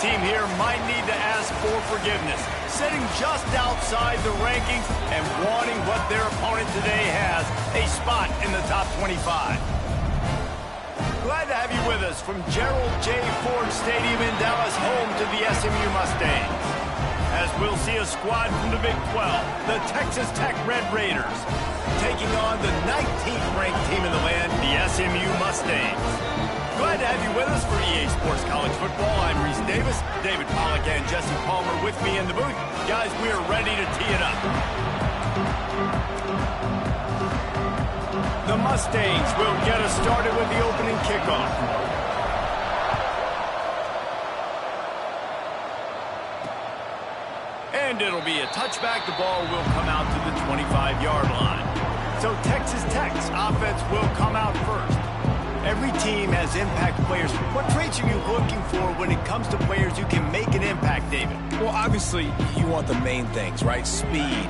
team here might need to ask for forgiveness, sitting just outside the rankings and wanting what their opponent today has, a spot in the top 25. Glad to have you with us from Gerald J. Ford Stadium in Dallas, home to the SMU Mustangs. As we'll see a squad from the Big 12, the Texas Tech Red Raiders, taking on the 19th ranked team in the land, the SMU Mustangs. Glad to have you with us for EA Sports College Football. I'm Reese Davis, David Pollack and Jesse Palmer with me in the booth. Guys, we are ready to tee it up. The Mustangs will get us started with the opening kickoff. And it'll be a touchback. The ball will come out to the 25-yard line. So Texas Tech's offense will come out first. Every team has impact players. What traits are you looking for when it comes to players who can make an impact, David? Well, obviously, you want the main things, right? Speed,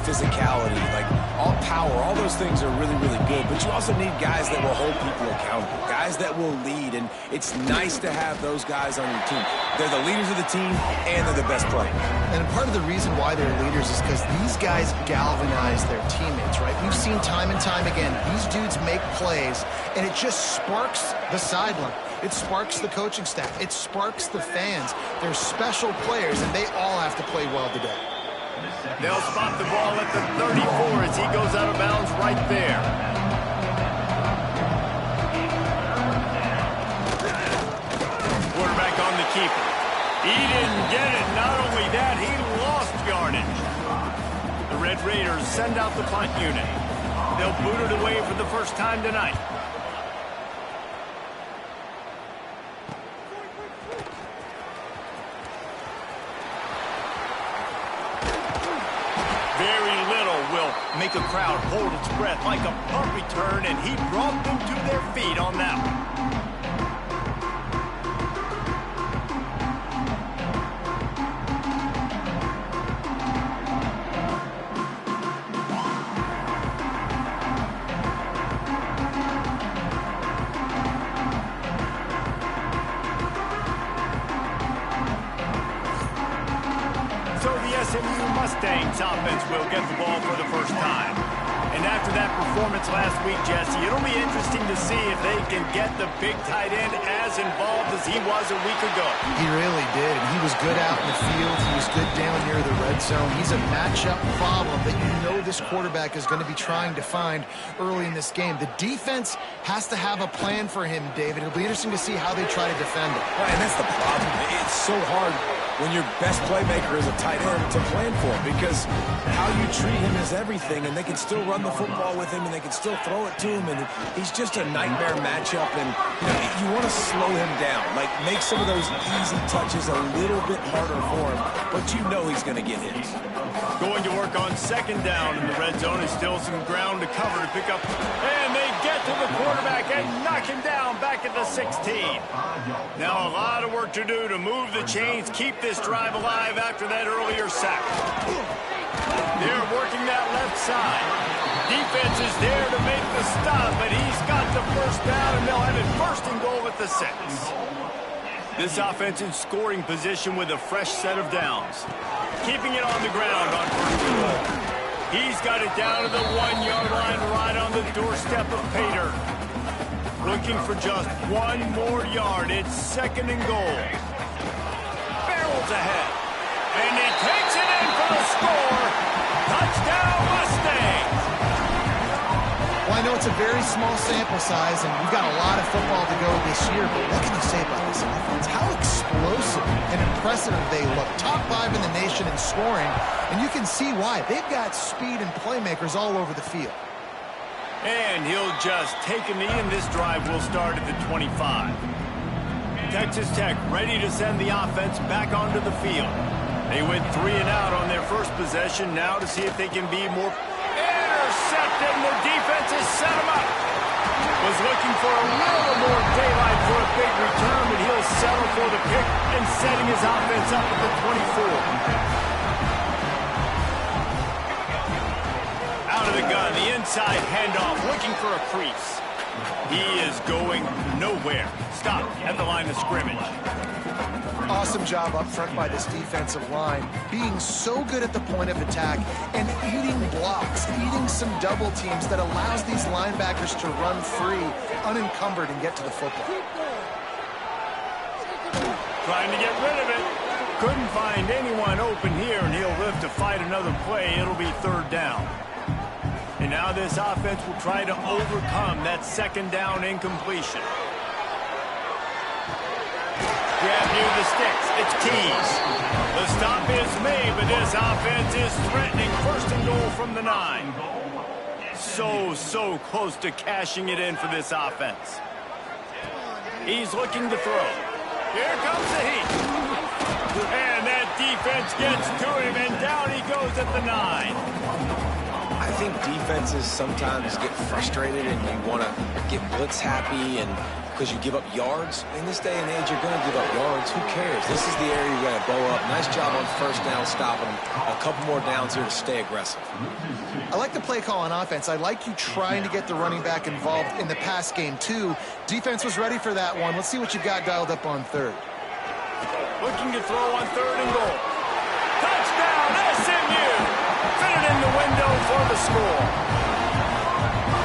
physicality, like all power, all those things are really, really good. But you also need guys that will hold people accountable, guys that will lead. And it's nice to have those guys on your team. They're the leaders of the team, and they're the best players. And part of the reason why they're leaders is because these guys galvanize their teammates, right? We've seen time and time again, these dudes make plays, and it just sparks the sideline. It sparks the coaching staff. It sparks the fans. They're special players, and they all have to play well today. They'll spot the ball at the 34 as he goes out of bounds right there. Quarterback on the keeper. He didn't get it. Not only that, he lost yardage. The Red Raiders send out the punt unit. They'll boot it away for the first time tonight. Very little will make a crowd hold its breath like a punt return, and he brought them to their feet on that one. SMU Mustangs offense will get the ball for the first time. And after that performance last week, Jesse, it'll be interesting to see if they can get the big tight end as involved as he was a week ago. He really did. He was good out in the field. He was good down near the red zone. He's a matchup problem that you know this quarterback is going to be trying to find early in this game. The defense has to have a plan for him, David. It'll be interesting to see how they try to defend it. Right, and that's the problem. It's so hard when your best playmaker is a tight end to plan for him, because how you treat him is everything, and they can still run the football with him, and they can still throw it to him, and he's just a nightmare matchup, and you want to slow him down, like make some of those easy touches a little bit harder for him, but you know he's going to get hits. Going to work on second down in the red zone. Is still some ground to cover to pick up, and they get to the quarterback and knock him down back at the 16. Now a lot of work to do to move the chains, keep this drive alive after that earlier sack. They're working that left side. Defense is there to make the stop, but he's got the first down, and they'll have it first and goal at the 6. This offense in scoring position with a fresh set of downs. Keeping it on the ground on first and goal. He's got it down to the 1-yard line right on the doorstep of Pater. Looking for just one more yard. It's second and goal. Barrels ahead. And he takes it in for the score. Touchdown Mustangs. Well, I know it's a very small sample size, and we've got a lot of football to go this year, but what can you say about this offense? How explosive and impressive they look. Top 5 in the nation in scoring, and you can see why. They've got speed and playmakers all over the field. And he'll just take a knee, and this drive will start at the 25. Texas Tech ready to send the offense back onto the field. They went 3 and out on their first possession. Now to see if they can be more intercepted, and the defense has set him up. Was looking for a little more daylight for a big return, but he'll settle for the pick and setting his offense up at the 24. Out of the gun, the inside handoff, looking for a crease. He is going nowhere. Stop at the line of scrimmage. Awesome job up front by this defensive line, being so good at the point of attack and eating blocks, eating some double teams that allows these linebackers to run free, unencumbered, and get to the football. Trying to get rid of it. Couldn't find anyone open here, and he'll live to fight another play. It'll be third down. And now this offense will try to overcome that second down incompletion. Grab near the sticks. It's Keys. The stop is made, but this offense is threatening first and goal from the 9. So close to cashing it in for this offense. He's looking to throw. Here comes the heat. And that defense gets to him, and down he goes at the 9. I think defenses sometimes get frustrated and you want to get blitz happy and because you give up yards. In this day and age, you're going to give up yards. Who cares? This is the area you're going to bow up. Nice job on first down stopping them. A couple more downs here to stay aggressive. I like the play call on offense. I like you trying to get the running back involved in the pass game, too. Defense was ready for that one. Let's see what you've got dialed up on third. Looking to throw on third and goal. Touchdown, SMU! Fit it in the window for the score.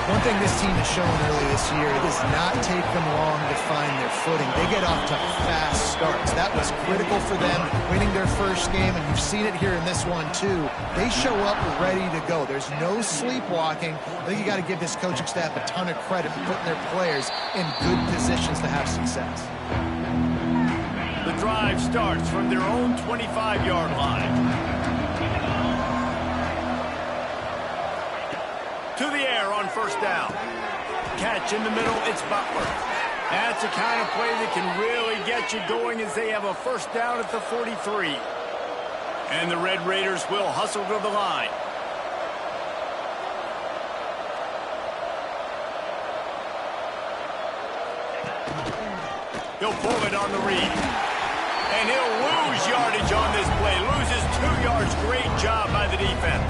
One thing this team has shown early this year, it does not take them long to find their footing. They get off to fast starts. That was critical for them, winning their first game, and you've seen it here in this one, too. They show up ready to go. There's no sleepwalking. I think you got to give this coaching staff a ton of credit for putting their players in good positions to have success. The drive starts from their own 25-yard line. To the air on first down. Catch in the middle, it's Butler. That's the kind of play that can really get you going as they have a first down at the 43. And the Red Raiders will hustle to the line. He'll pull it on the read. And he'll lose yardage on this play. Loses 2 yards. Great job by the defense.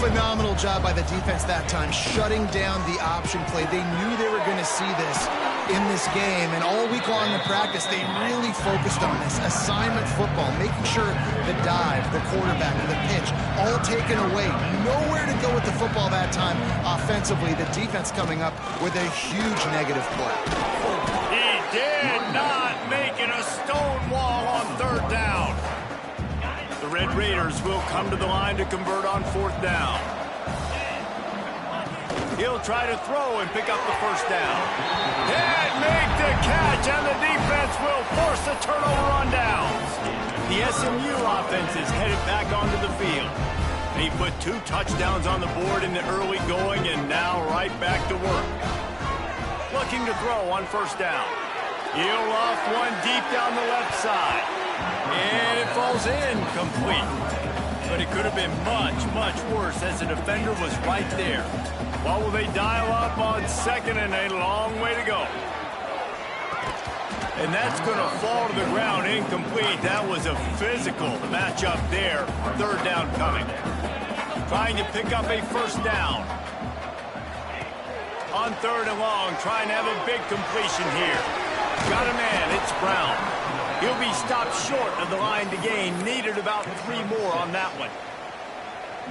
Phenomenal job by the defense that time, shutting down the option play. They knew they were going to see this in this game, and all week long in practice, they really focused on this assignment football, making sure the dive, the quarterback, the pitch, all taken away. Nowhere to go with the football that time offensively. The defense coming up with a huge negative play. He did not make it a stone wall on third down. The Red Raiders will come to the line to convert on fourth down. He'll try to throw and pick up the first down. And make the catch, and the defense will force the turnover on downs. The SMU offense is headed back onto the field. He put 2 touchdowns on the board in the early going, and now right back to work. Looking to throw on first down. He'll off one deep down the left side. And it falls in complete. But it could have been much worse as the defender was right there. What will they dial up on second and a long way to go? And that's going to fall to the ground incomplete. That was a physical matchup there. Third down coming. Trying to pick up a first down. On third and long, trying to have a big completion here. Got a man, it's Brown. He'll be stopped short of the line to gain. Needed about 3 more on that one.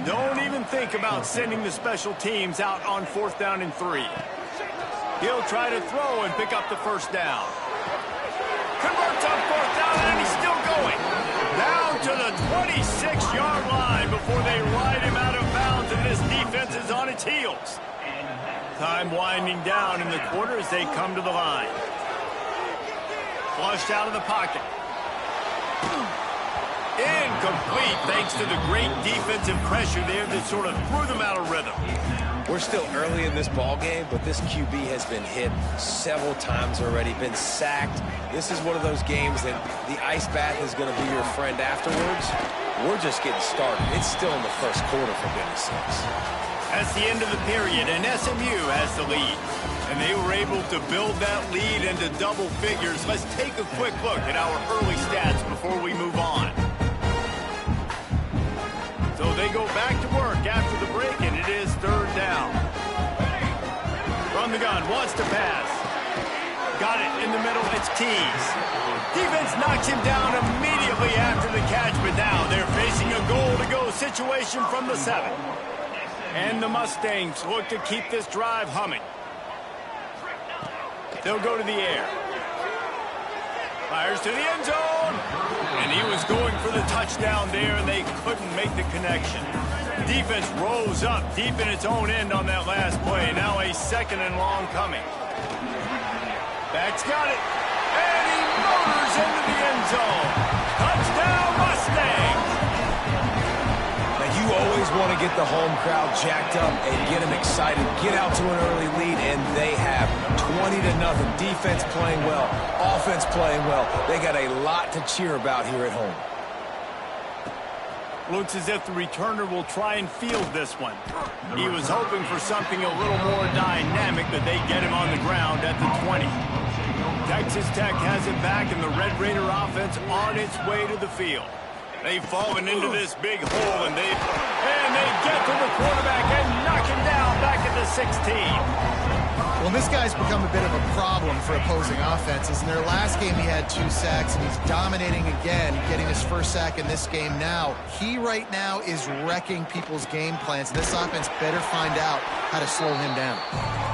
Don't even think about sending the special teams out on fourth down and 3. He'll try to throw and pick up the first down. Converts on fourth down, and he's still going. Down to the 26-yard line before they ride him out of bounds, and this defense is on its heels. Time winding down in the quarter as they come to the line. Flushed out of the pocket. Incomplete thanks to the great defensive pressure there that sort of threw them out of rhythm. We're still early in this ball game, but this QB has been hit several times already, been sacked. This is one of those games that the ice bath is going to be your friend afterwards. We're just getting started. It's still in the first quarter, for goodness sakes. That's the end of the period, and SMU has the lead. And they were able to build that lead into double figures. Let's take a quick look at our early stats before we move on. So they go back to work after the break, and it is third down. From the gun, wants to pass. Got it in the middle. catch keys. Defense knocks him down immediately after the catch, but now they're facing a goal-to-go situation from the 7. And the Mustangs look to keep this drive humming. They'll go to the air. Fires to the end zone. And he was going for the touchdown there, and they couldn't make the connection. Defense rose up deep in its own end on that last play. Now a 2nd and long coming. Back's got it. And he motors into the end zone. Touchdown, Mustangs! Now, you always want to get the home crowd jacked up and get them excited. Get out to an early lead, and they have 20-0. Defense playing well. Offense playing well. They got a lot to cheer about here at home. Looks as if the returner will try and field this one. He was hoping for something a little more dynamic, but they get him on the ground at the 20. Texas Tech has it back, and the Red Raider offense on its way to the field. They've fallen into this big hole, and they get to the quarterback and knock him down back at the 16. Well, this guy's become a bit of a problem for opposing offenses. In their last game, he had 2 sacks, and he's dominating again, getting his first sack in this game now. He right now is wrecking people's game plans. This offense better find out how to slow him down.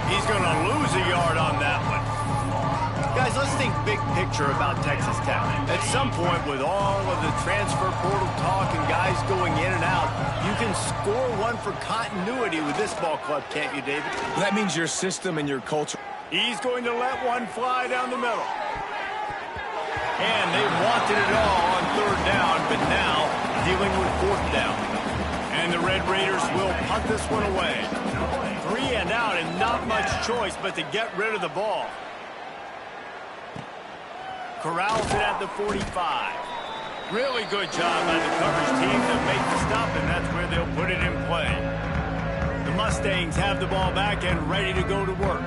He's going to lose a yard on that one. Guys, let's think big picture about Texas Tech. At some point, with all of the transfer portal talk and guys going in and out, you can score one for continuity with this ball club, can't you, David? That means your system and your culture. He's going to let one fly down the middle. And they wanted it all on 3rd down, but now dealing with 4th down. And the Red Raiders will punt this one away. 3 and out, and not much choice but to get rid of the ball. Corrals it at the 45. Really good job by the coverage team to make the stop, and that's where they'll put it in play. The Mustangs have the ball back and ready to go to work.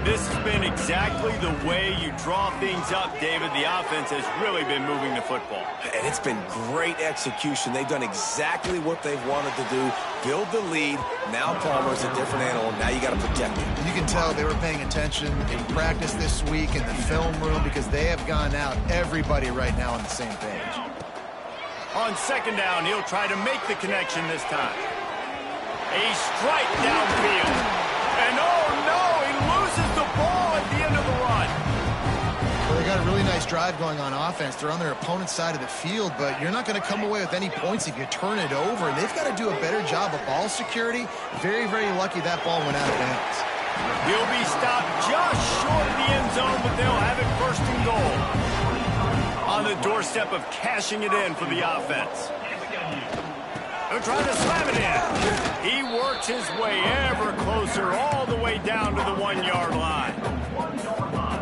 This has been exactly the way you draw things up, David. The offense has really been moving the football. And it's been great execution. They've done exactly what they've wanted to do. Build the lead. Now Palmer's a different animal. Now you got to protect him. You can tell they were paying attention in practice this week in the film room because they have gone out, everybody right now on the same page. On 2nd down, he'll try to make the connection this time. A strike downfield. And oh no, he loses the ball at the end of the run. Well, they got a really nice drive going on offense. They're on their opponent's side of the field, but you're not going to come away with any points if you turn it over. And they've got to do a better job of ball security. Very, very lucky that ball went out of bounds. He'll be stopped just short of the end zone, but they'll have it 1st and goal. On the doorstep of cashing it in for the offense. They're trying to slam it in. He works his way ever closer all the way down to the 1-yard line.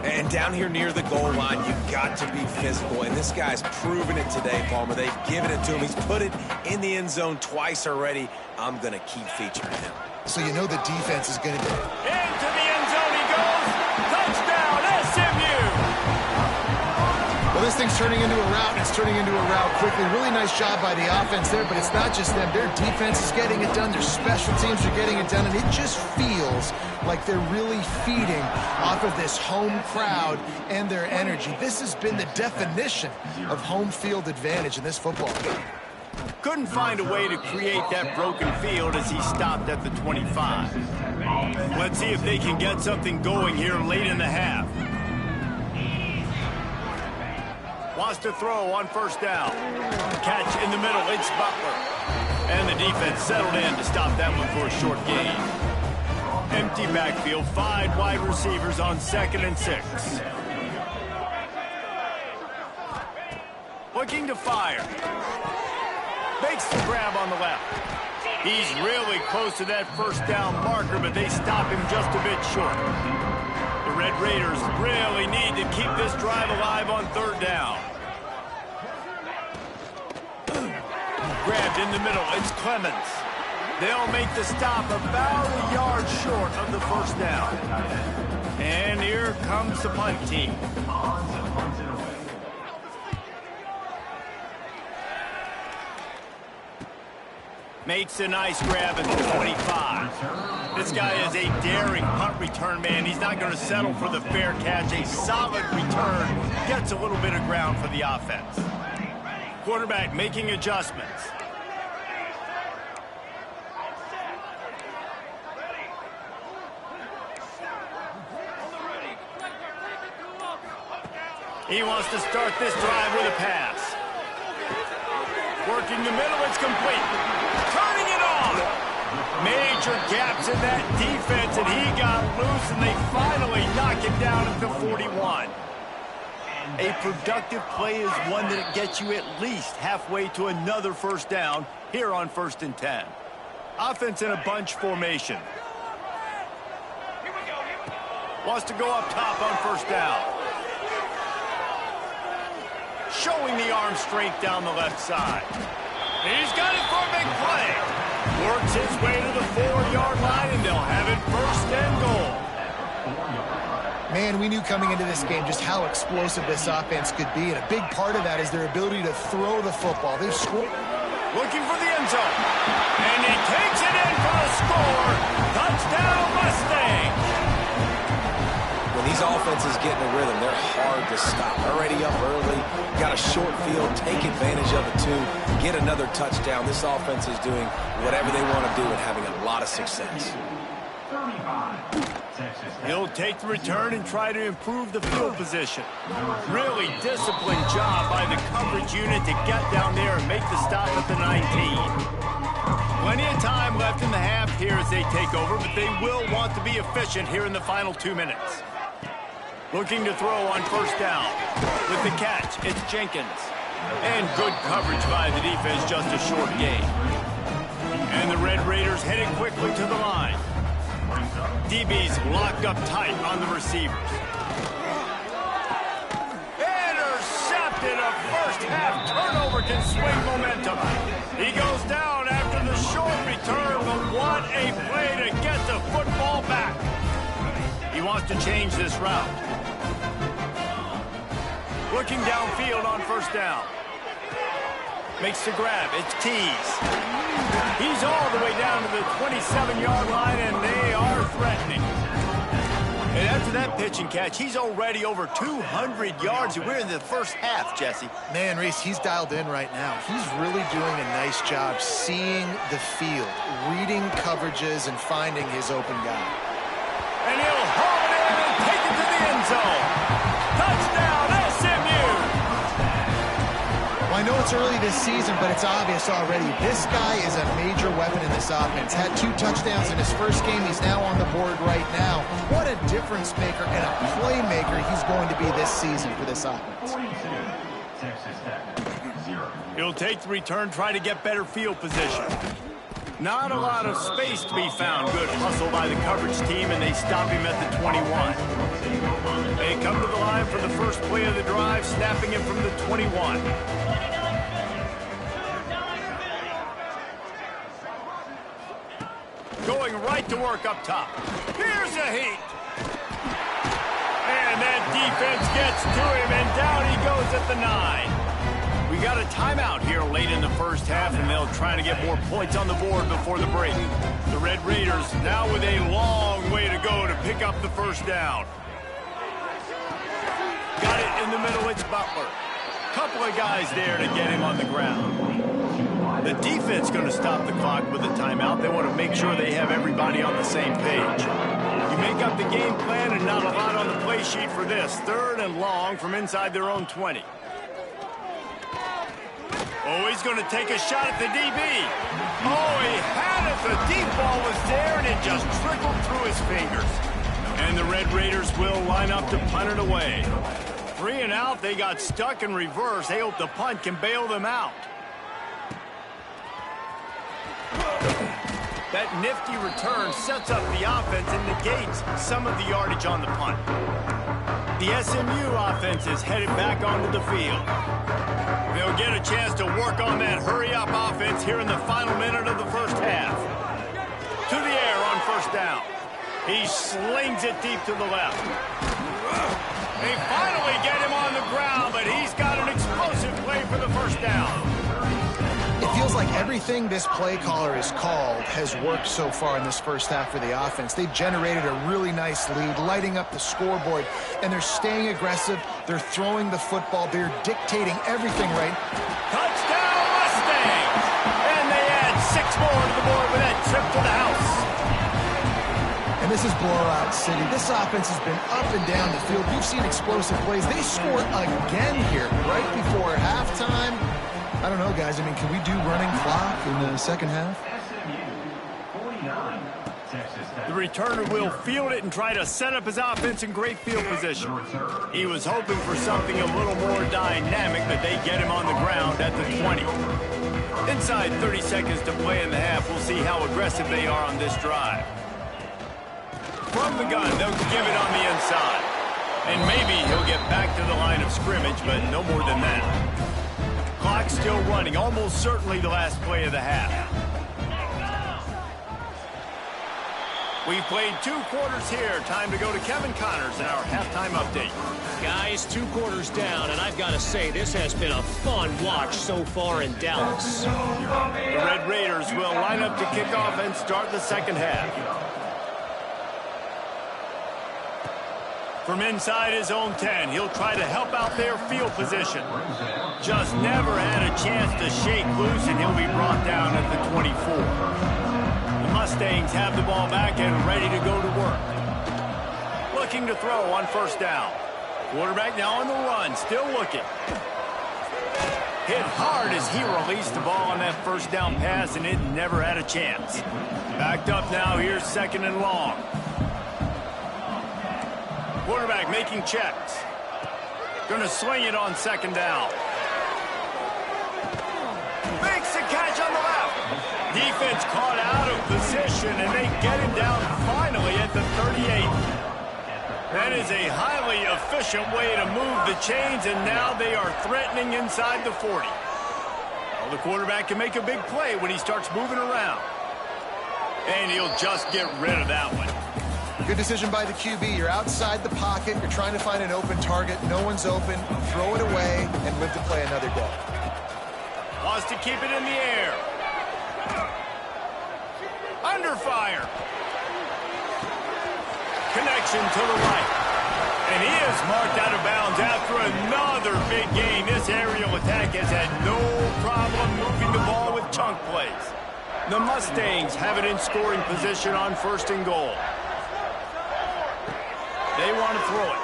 And down here near the goal line, you've got to be physical. And this guy's proven it today, Palmer. They've given it to him. He's put it in the end zone twice already. I'm going to keep featuring him. So you know the defense is going to do. Into the end zone he goes. Touchdown, SMU. Well, this thing's turning into a route, and it's turning into a route quickly. Really nice job by the offense there, but it's not just them. Their defense is getting it done. Their special teams are getting it done, and it just feels like they're really feeding off of this home crowd and their energy. This has been the definition of home field advantage in this football game. Couldn't find a way to create that broken field as he stopped at the 25. Let's see if they can get something going here late in the half. Wants to throw on 1st down. Catch in the middle, it's Butler. And the defense settled in to stop that one for a short gain. Empty backfield, 5 wide receivers on 2nd and 6. Looking to fire. Makes the grab on the left. He's really close to that 1st down marker, but they stop him just a bit short. The Red Raiders really need to keep this drive alive on 3rd down. Grabbed in the middle, it's Clemens. They'll make the stop about a yard short of the 1st down. And here comes the punt team. Makes a nice grab at the 25. This guy is a daring punt return man. He's not going to settle for the fair catch. A solid return gets a little bit of ground for the offense. Quarterback making adjustments. He wants to start this drive with a pass. Working the middle, it's complete. Turning it on. Major gaps in that defense, and he got loose, and they finally knock him down at the 41. A productive play is one that gets you at least halfway to another first down here on 1st and 10. Offense in a bunch formation. Wants to go up top on 1st down. Showing the arm strength down the left side. He's got it for a big play. Works his way to the 4-yard line, and they'll have it 1st and goal. Man, we knew coming into this game just how explosive this offense could be, and a big part of that is their ability to throw the football. They've scored. Looking for the end zone. And he takes it in for a score. Touchdown, Mustang. When these offenses get in a rhythm, they're hard to stop. Already up early, got a short field, take advantage of it too, get another touchdown. This offense is doing whatever they want to do and having a lot of success. He'll take the return and try to improve the field position. Really disciplined job by the coverage unit to get down there and make the stop at the 19. Plenty of time left in the half here as they take over, but they will want to be efficient here in the final 2 minutes. Looking to throw on 1st down. With the catch, it's Jenkins. And good coverage by the defense, just a short gain. And the Red Raiders heading quickly to the line. DB's locked up tight on the receivers. Intercepted. A first-half turnover can swing momentum. He goes down after the short return, but what a play to get the football back. He wants to change this route. Looking downfield on 1st down. Makes the grab. It's Tease. He's all the way down to the 27-yard line, and they are threatening. And after that pitch and catch, he's already over 200 yards, and we're in the first half, Jesse. Man, Reese, he's dialed in right now. He's really doing a nice job seeing the field, reading coverages, and finding his open guy. And he'll haul it in and take it to the end zone. Touchdown, SMU! Well, I know it's early this season, but it's obvious already. This guy is a major weapon in this offense. Had 2 touchdowns in his first game. He's now on the board right now. What a difference maker and a playmaker he's going to be this season for this offense. He'll take the return, try to get better field position. Not a lot of space to be found. Good hustle by the coverage team, and they stop him at the 21. They come to the line for the first play of the drive, snapping him from the 21. Going right to work up top. Here's a heat. And that defense gets to him, and down he goes at the 9. We got a timeout here late in the first half, and they'll try to get more points on the board before the break. The Red Raiders now with a long way to go to pick up the 1st down. Got it in the middle, it's Butler. Couple of guys there to get him on the ground. The defense going to stop the clock with a timeout. They want to make sure they have everybody on the same page. You make up the game plan and not a lot on the play sheet for this. 3rd and long from inside their own 20. Oh, he's going to take a shot at the DB. Oh, he had it. The deep ball was there, and it just trickled through his fingers. And the Red Raiders will line up to punt it away. 3 and out, they got stuck in reverse. They hope the punt can bail them out. That nifty return sets up the offense and negates some of the yardage on the punt. The SMU offense is headed back onto the field. They'll get a chance to work on that hurry-up offense here in the final minute of the first half. To the air on 1st down. He slings it deep to the left. They finally get him on the ground, but he's got an explosive play for the 1st down. It feels like everything this play caller has called has worked so far in this first half for the offense. They've generated a really nice lead, lighting up the scoreboard, and they're staying aggressive. They're throwing the football. They're dictating everything right. Touchdown, Mustangs! And they add 6 more to the board with that trip to the house. And this is blowout city. This offense has been up and down the field. We've seen explosive plays. They scored again here right before halftime. I don't know, guys. I mean, can we do running clock in the second half? The returner will field it and try to set up his offense in great field position. He was hoping for something a little more dynamic, but they get him on the ground at the 20. Inside 30 seconds to play in the half. We'll see how aggressive they are on this drive. From the gun, they'll give it on the inside. And maybe he'll get back to the line of scrimmage, but no more than that. Clock still running, almost certainly the last play of the half. We've played 2 quarters here. Time to go to Kevin Connors in our halftime update. Guys, 2 quarters down, and I've got to say, this has been a fun watch so far in Dallas. The Red Raiders will line up to kick off and start the second half. From inside his own 10, he'll try to help out their field position. Just never had a chance to shake loose, and he'll be brought down at the 24. The Mustangs have the ball back and ready to go to work. Looking to throw on first down. Quarterback now on the run, still looking. Hit hard as he released the ball on that first down pass, and it never had a chance. Backed up now, here's second and long. Quarterback making checks. Gonna swing it on second down. Makes the catch on the left. Defense caught out of position, and they get him down finally at the 38. That is a highly efficient way to move the chains, and now they are threatening inside the 40. Well, the quarterback can make a big play when he starts moving around. And he'll just get rid of that one. Good decision by the QB. You're outside the pocket. You're trying to find an open target. No one's open. Throw it away and live to play another day. Wants to keep it in the air. Under fire. Connection to the right. And he is marked out of bounds after another big gain. This aerial attack has had no problem moving the ball with chunk plays. The Mustangs have it in scoring position on first and goal. They want to throw it.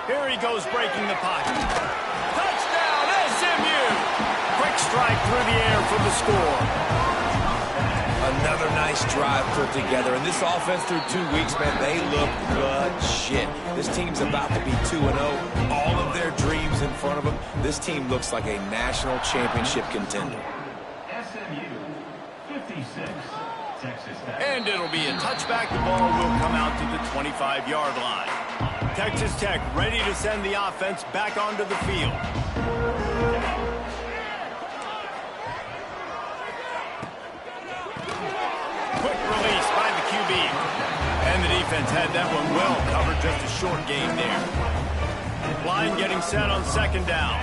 Here he goes breaking the pocket. Touchdown, SMU! Quick strike through the air for the score. Another nice drive put together. And this offense through 2 weeks, man, they look good shit. This team's about to be 2-0. All of their dreams in front of them. This team looks like a national championship contender. SMU 56. And it'll be a touchback. The ball will come out to the 25-yard line. Texas Tech ready to send the offense back onto the field. Quick release by the QB. And the defense had that one well covered, just a short gain there. Line getting set on second down.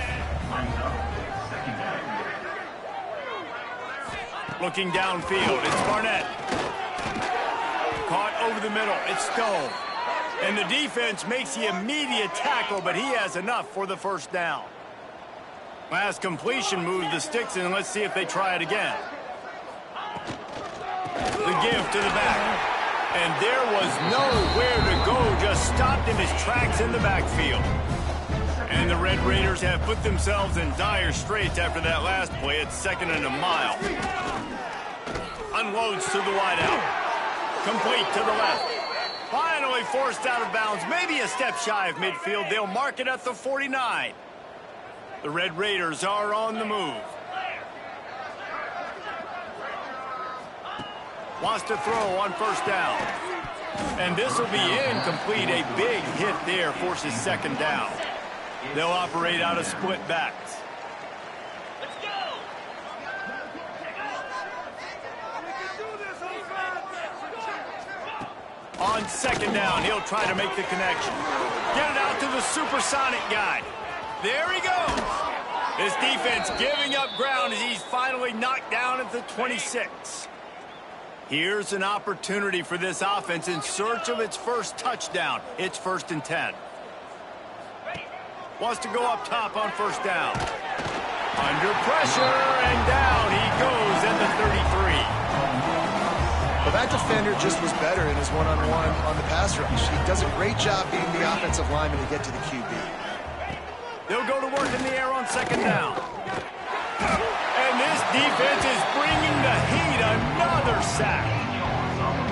Looking downfield, it's Barnett. Caught over the middle, it's Stone. And the defense makes the immediate tackle, but he has enough for the first down. Last completion moves the sticks in, and let's see if they try it again. The give to the back. And there was nowhere to go, just stopped in his tracks in the backfield. And the Red Raiders have put themselves in dire straits after that last play. It's second and a mile. Unloads to the wideout. Complete to the left. Finally forced out of bounds. Maybe a step shy of midfield. They'll mark it at the 49. The Red Raiders are on the move. Wants to throw on first down. And this will be incomplete. A big hit there forces second down. They'll operate out of split backs. Let's go! On second down, he'll try to make the connection. Get it out to the supersonic guy. There he goes. This defense giving up ground as he's finally knocked down at the 26. Here's an opportunity for this offense in search of its first touchdown. It's 1st and 10. Wants to go up top on 1st down. Under pressure, and down he goes at the 33. Well, that defender just was better in his one-on-one on the pass rush. He does a great job being the offensive lineman to get to the QB. They'll go to work in the air on 2nd down. And this defense is bringing the heat. Another sack.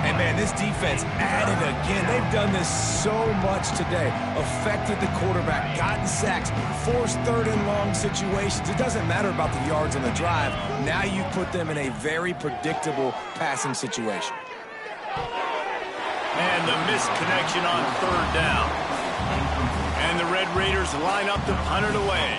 And, man, this defense added again. They've done this so much today. Affected the quarterback, gotten sacks, forced 3rd and long situations. It doesn't matter about the yards on the drive. Now you put them in a very predictable passing situation. And the missed connection on 3rd down. And the Red Raiders line up to punt it away.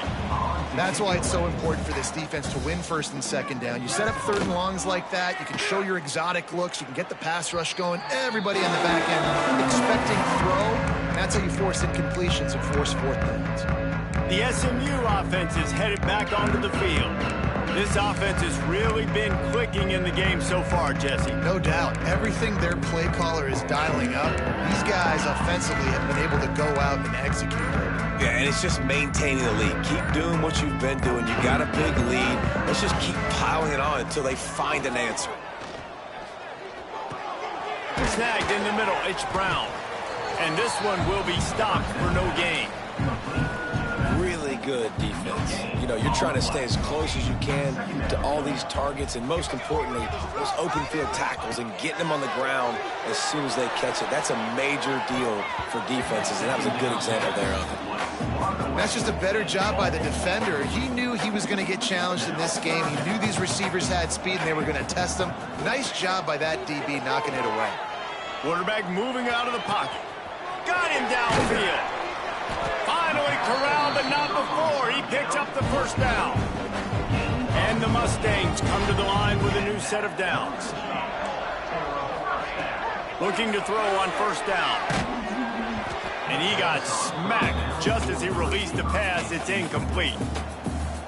That's why it's so important for this defense to win 1st and 2nd down. You set up 3rd and longs like that, you can show your exotic looks, you can get the pass rush going, everybody on the back end expecting throw, and that's how you force incompletions and force 4th downs. The SMU offense is headed back onto the field. This offense has really been clicking in the game so far, Jesse. No doubt. Everything their play caller is dialing up, these guys offensively have been able to go out and execute. Yeah, and it's just maintaining the lead. Keep doing what you've been doing. You got a big lead. Let's just keep piling it on until they find an answer. Snagged in the middle, it's Brown. And this one will be stopped for no gain. Really good defense. You know, you're trying to stay as close as you can to all these targets, and most importantly, those open field tackles and getting them on the ground as soon as they catch it. That's a major deal for defenses, and that was a good example there of it. That's just a better job by the defender. He knew he was going to get challenged in this game. He knew these receivers had speed, and they were going to test him. Nice job by that DB knocking it away. Quarterback moving out of the pocket. Got him downfield. Finally corralled, but not before. He picks up the 1st down. And the Mustangs come to the line with a new set of downs. Looking to throw on 1st down. And he got smacked just as he released the pass. It's incomplete.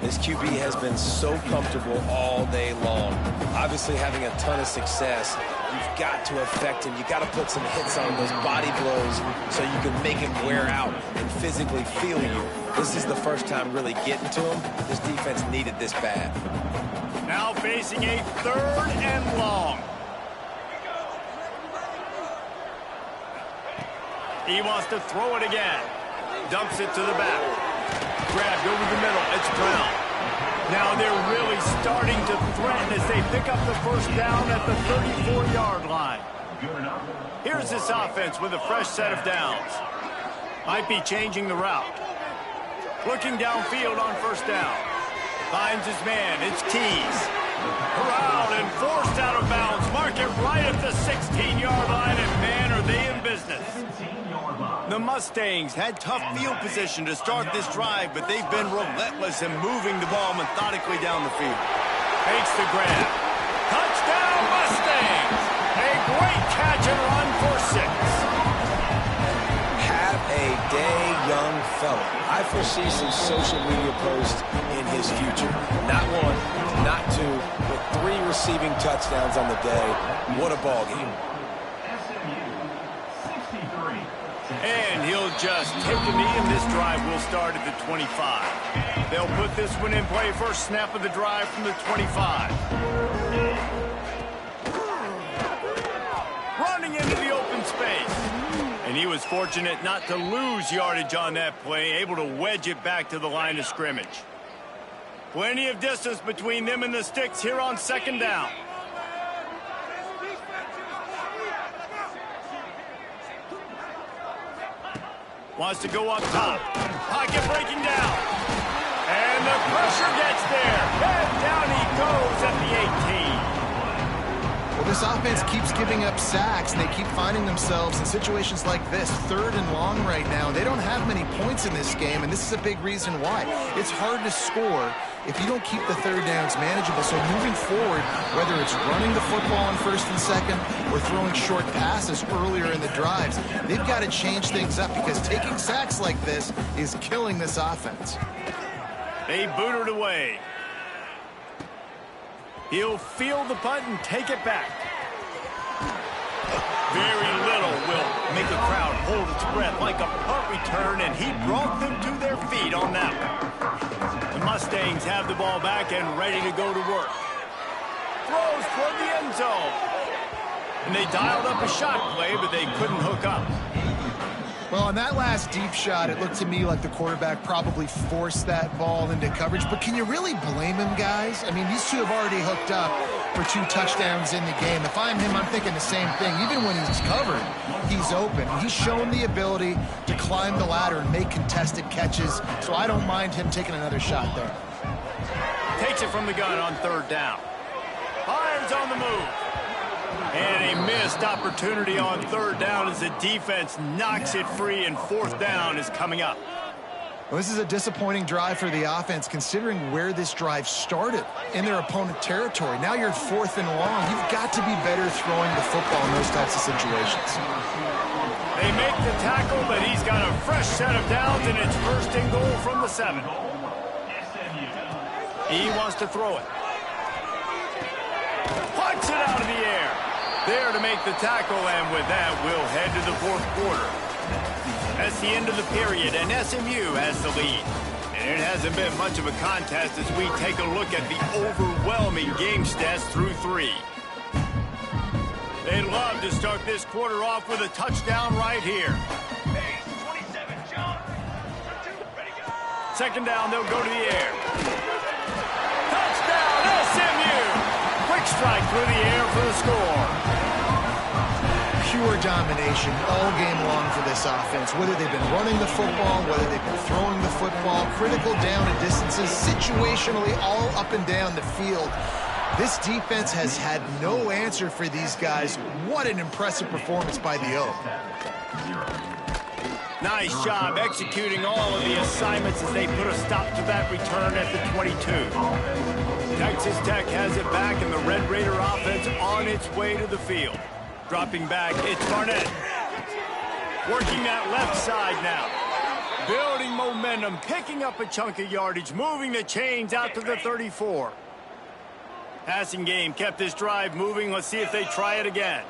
This QB has been so comfortable all day long. Obviously having a ton of success. You've got to affect him. You've got to put some hits on those body blows so you can make him wear out and physically feel you. This is the first time really getting to him. This defense needed this bad. Now facing a 3rd and long. He wants to throw it again. Dumps it to the back. Grabbed over the middle. It's Brown. Now they're really starting to threaten as they pick up the 1st down at the 34-yard line. Here's this offense with a fresh set of downs. Might be changing the route. Looking downfield on 1st down. Finds his man. It's Tease. Corralled and forced out of bounds. Mark it right at the 16-yard line, and man, are they in business. The Mustangs had tough field position to start this drive, but they've been relentless in moving the ball methodically down the field. Takes the grab. Touchdown, Mustangs! A great catch and run for 6. Have a day, young fella. I foresee some social media posts in his future. Not 1, not 2, but 3 receiving touchdowns on the day. What a ball game. And he'll just take a knee, and this drive will start at the 25. They'll put this one in play first snap of the drive from the 25. Running into the open space. And he was fortunate not to lose yardage on that play, able to wedge it back to the line of scrimmage. Plenty of distance between them and the sticks here on 2nd down. Wants to go up top. Pocket breaking down. And the pressure gets there. And down he goes at the 18. Well, this offense keeps giving up sacks, and they keep finding themselves in situations like this, 3rd and long right now. They don't have many points in this game, and this is a big reason why. It's hard to score if you don't keep the 3rd downs manageable. So moving forward, whether it's running the football on 1st and 2nd or throwing short passes earlier in the drives, they've got to change things up because taking sacks like this is killing this offense. They boot it away. He'll field the punt and take it back. Very little will make the crowd hold its breath like a punt return, and he brought them to their feet on that one. The Mustangs have the ball back and ready to go to work. Throws toward the end zone. And they dialed up a shot play, but they couldn't hook up. Well, on that last deep shot, it looked to me like the quarterback probably forced that ball into coverage. But can you really blame him, guys? I mean, these two have already hooked up for 2 touchdowns in the game. If I'm him, I'm thinking the same thing. Even when he's covered, he's open. He's shown the ability to climb the ladder and make contested catches, so I don't mind him taking another shot there. Takes it from the gun on 3rd down. Fires on the move. And a missed opportunity on 3rd down as the defense knocks it free, and 4th down is coming up. Well, this is a disappointing drive for the offense considering where this drive started in their opponent territory. Now you're 4th and long. You've got to be better throwing the football in those types of situations. They make the tackle, but he's got a fresh set of downs, and it's 1st and goal from the 7. He wants to throw it. Punts it out of the air. There to make the tackle, and with that, we'll head to the 4th quarter. That's the end of the period, and SMU has the lead. And it hasn't been much of a contest as we take a look at the overwhelming game stats through 3. They'd love to start this quarter off with a touchdown right here. 2nd down, they'll go to the air. Touchdown, SMU! Quick strike through the air for the score. Pure domination all game long for this offense. Whether they've been running the football, whether they've been throwing the football, critical down and distances, situationally all up and down the field. This defense has had no answer for these guys. What an impressive performance by the O. Nice job executing all of the assignments as they put a stop to that return at the 22. Texas Tech has it back, and the Red Raider offense on its way to the field. Dropping back, it's Barnett. Working that left side now. Building momentum, picking up a chunk of yardage, moving the chains out to the 34. Passing game kept this drive moving. Let's see if they try it again.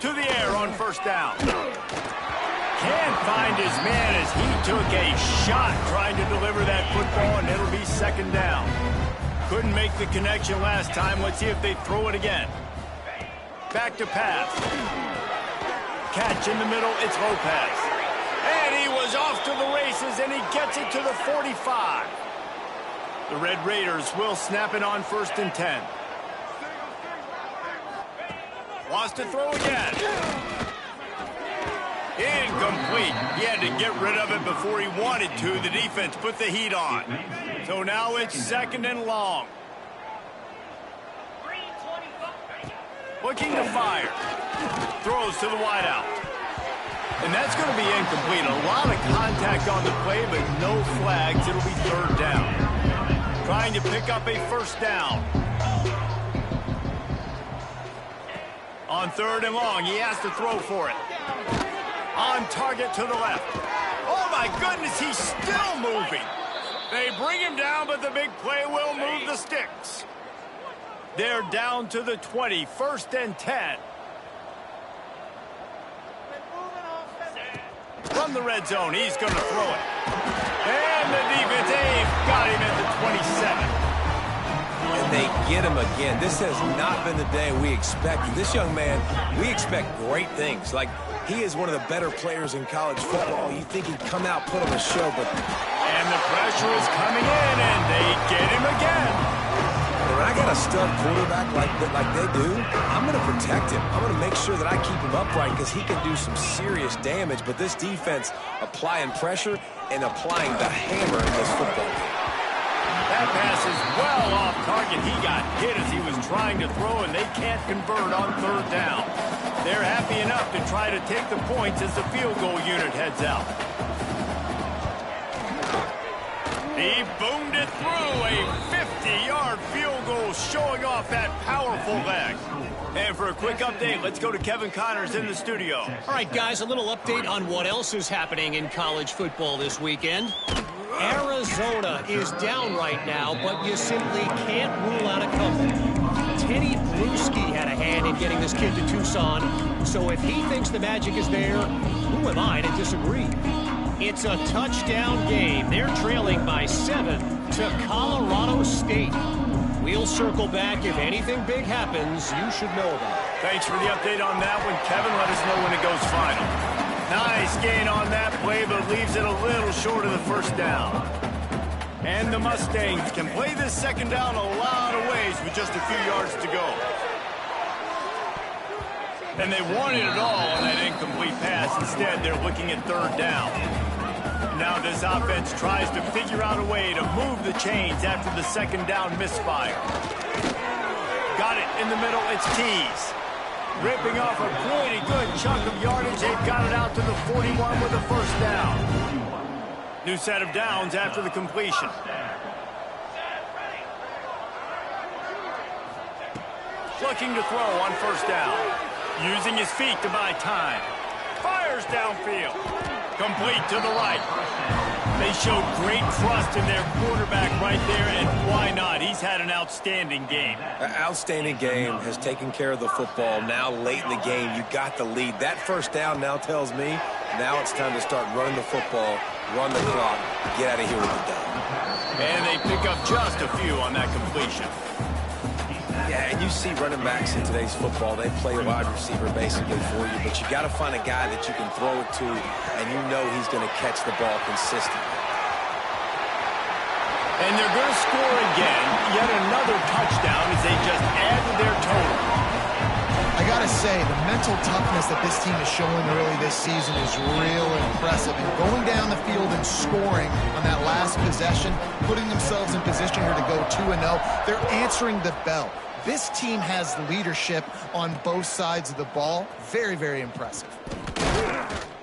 To the air on 1st down. Can't find his man as he took a shot trying to deliver that football, and it'll be 2nd down. Couldn't make the connection last time. Let's see if they throw it again. Back to pass. Catch in the middle, it's Lopez. And he was off to the races, and he gets it to the 45. The Red Raiders will snap it on 1st and 10. Wants to throw again. Incomplete. He had to get rid of it before he wanted to. The defense put the heat on. So now it's 2nd and long. Looking to fire. Throws to the wideout. And that's going to be incomplete. A lot of contact on the play, but no flags. It'll be 3rd down. Trying to pick up a 1st down. On 3rd and long, he has to throw for it. On target to the left. Oh, my goodness, he's still moving. They bring him down, but the big play will move the sticks. They're down to the 20, 1st and 10. From the red zone, he's going to throw it. And the defense, they've got him at the 27. And they get him again. This has not been the day we expected. This young man, we expect great things. Like, he is one of the better players in college football. You think he'd come out, put on a show, but... And the pressure is coming in, and they get him again. When I got a stud quarterback like they do, I'm going to protect him. I'm going to make sure that I keep him upright because he can do some serious damage. But this defense applying pressure and applying the hammer in this football game. That pass is well off target. He got hit as he was trying to throw, and they can't convert on 3rd down. They're happy enough to try to take the points as the field goal unit heads out. He boomed it through a 50-yard field goal, showing off that powerful leg. And for a quick update, let's go to Kevin Connors in the studio. All right, guys, a little update on what else is happening in college football this weekend. Arizona is down right now, but you simply can't rule out a comeback. Teddy Bruschi had a hand in getting this kid to Tucson, so if he thinks the magic is there, who am I to disagree? It's a touchdown game. They're trailing by 7 to Colorado State. We'll circle back. If anything big happens, you should know about it. Thanks for the update on that one, Kevin. Let us know when it goes final. Nice gain on that play, but leaves it a little short of the first down. And the Mustangs can play this second down a lot of ways with just a few yards to go. And they wanted it all on that incomplete pass. Instead, they're looking at third down. Now this offense tries to figure out a way to move the chains after the second down misfire. Got it in the middle. It's Tees. Ripping off a pretty good chunk of yardage. They've got it out to the 41 with a first down. New set of downs after the completion. Looking to throw on first down. Using his feet to buy time. Fires downfield. Complete to the right. They showed great trust in their quarterback right there, and why not? He's had an outstanding game. An outstanding game, has taken care of the football. Now late in the game, you got the lead. That first down now tells me now it's time to start running the football, run the clock, get out of here with the dub. And they pick up just a few on that completion. Yeah, and you see running backs in today's football, they play a wide receiver basically for you, but you got to find a guy that you can throw it to, and you know he's going to catch the ball consistently. And they're going to score again, yet another touchdown as they just add to their total. I got to say, the mental toughness that this team is showing early this season is real impressive. And going down the field and scoring on that last possession, putting themselves in position here to go 2-0, they're answering the bell. This team has leadership on both sides of the ball. Very, very impressive.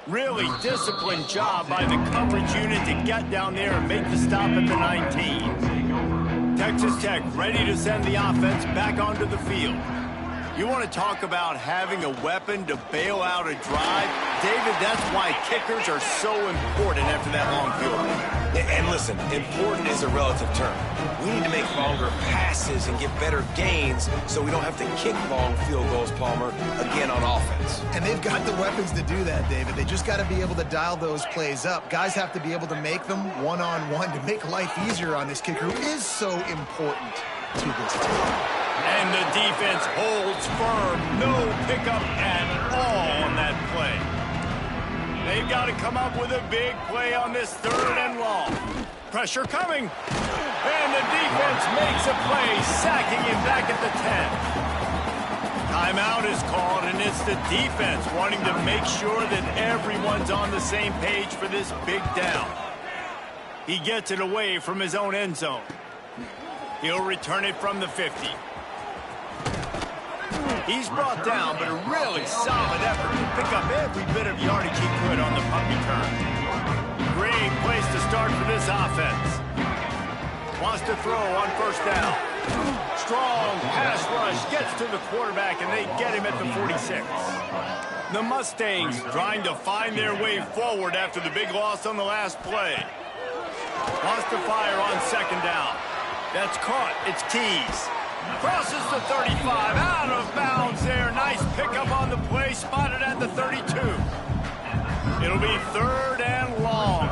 Really disciplined job by the coverage unit to get down there and make the stop at the 19. Texas Tech ready to send the offense back onto the field. You want to talk about having a weapon to bail out a drive? David, that's why kickers are so important after that long field goal. And listen, important is a relative term. We need to make longer passes and get better gains so we don't have to kick long field goals, Palmer, again on offense. And they've got the weapons to do that, David. They just got to be able to dial those plays up. Guys have to be able to make them one-on-one to make life easier on this kicker who is so important to this team. And the defense holds firm. No pickup at all on that play. They've got to come up with a big play on this third and long. Pressure coming. And the defense makes a play, sacking him back at the 10. Timeout is called, and it's the defense wanting to make sure that everyone's on the same page for this big down. He gets it away from his own end zone. He'll return it from the 50. He's brought down, but a really solid effort to pick up every bit of yardage he could on the punt return. Great place to start for this offense. Wants to throw on first down. Strong pass rush gets to the quarterback, and they get him at the 46. The Mustangs trying to find their way forward after the big loss on the last play. Wants to fire on second down. That's caught. It's Tees. Crosses the 35, out of bounds there. Nice pickup on the play, spotted at the 32. It'll be third and long.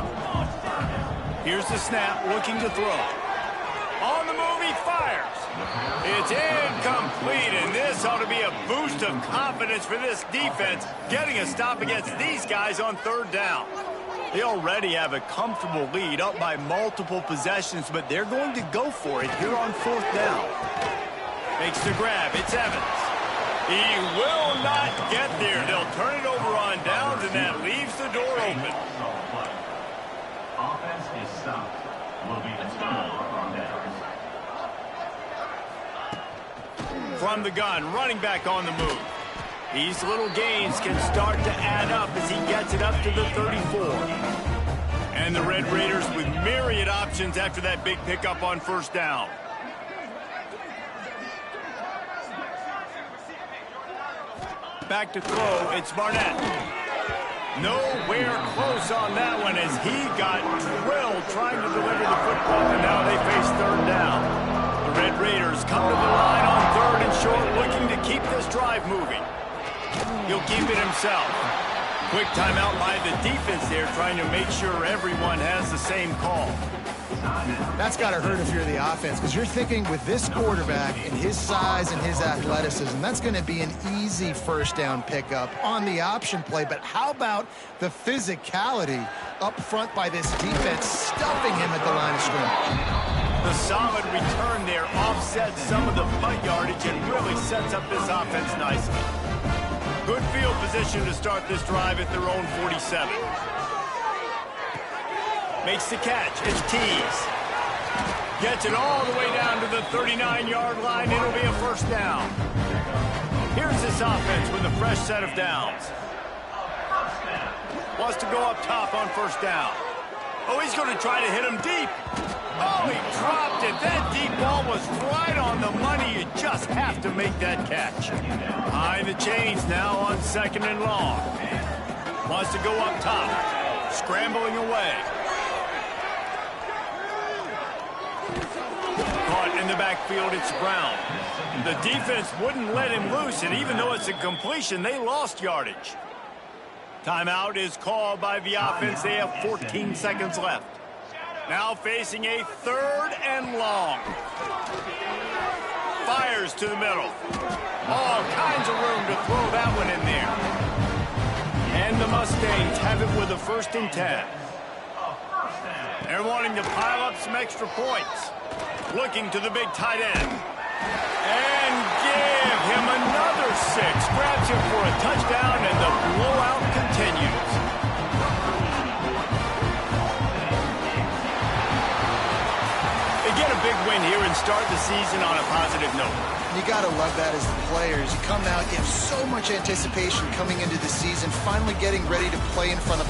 Here's the snap, looking to throw. On the move, he fires. It's incomplete, and this ought to be a boost of confidence for this defense, getting a stop against these guys on third down. They already have a comfortable lead, up by multiple possessions, but they're going to go for it here on fourth down. Makes the grab. It's Evans. He will not get there. They'll turn it over on downs, and that leaves the door open. Offense is stopped. Will be the stop on downs. From the gun, running back on the move. These little gains can start to add up as he gets it up to the 34. And the Red Raiders with myriad options after that big pickup on first down. Back to throw, it's Barnett. Nowhere close on that one as he got drilled trying to deliver the football, and now they face third down. The Red Raiders come to the line on third and short, looking to keep this drive moving. He'll keep it himself. Quick timeout by the defense there, trying to make sure everyone has the same call. That's got to hurt if you're the offense, because you're thinking with this quarterback and his size and his athleticism, that's going to be an easy first down pickup on the option play. But how about the physicality up front by this defense, stuffing him at the line of scrimmage? The solid return there offsets some of the butt yardage and really sets up this offense nicely. Good field position to start this drive at their own 47. Makes the catch. It's Tees. Gets it all the way down to the 39-yard line. It'll be a first down. Here's this offense with a fresh set of downs. Wants to go up top on first down. Oh, he's going to try to hit him deep. Oh, he dropped it. That deep ball was right on the money. You just have to make that catch. High the chains now on second and long. Wants to go up top. Scrambling away. Caught in the backfield, it's Brown. The defense wouldn't let him loose, and even though it's a completion, they lost yardage. Timeout is called by the offense. They have 14 seconds left. Now facing a third and long. Fires to the middle. All kinds of room to throw that one in there. And the Mustangs have it with a 1st and 10. They're wanting to pile up some extra points. Looking to the big tight end. And give him another 6. Grabs him for a touchdown, and the blowout continues. They get a big win here and start the season on a positive note. You got to love that as the players. You come out, you have so much anticipation coming into the season, finally getting ready to play in front of a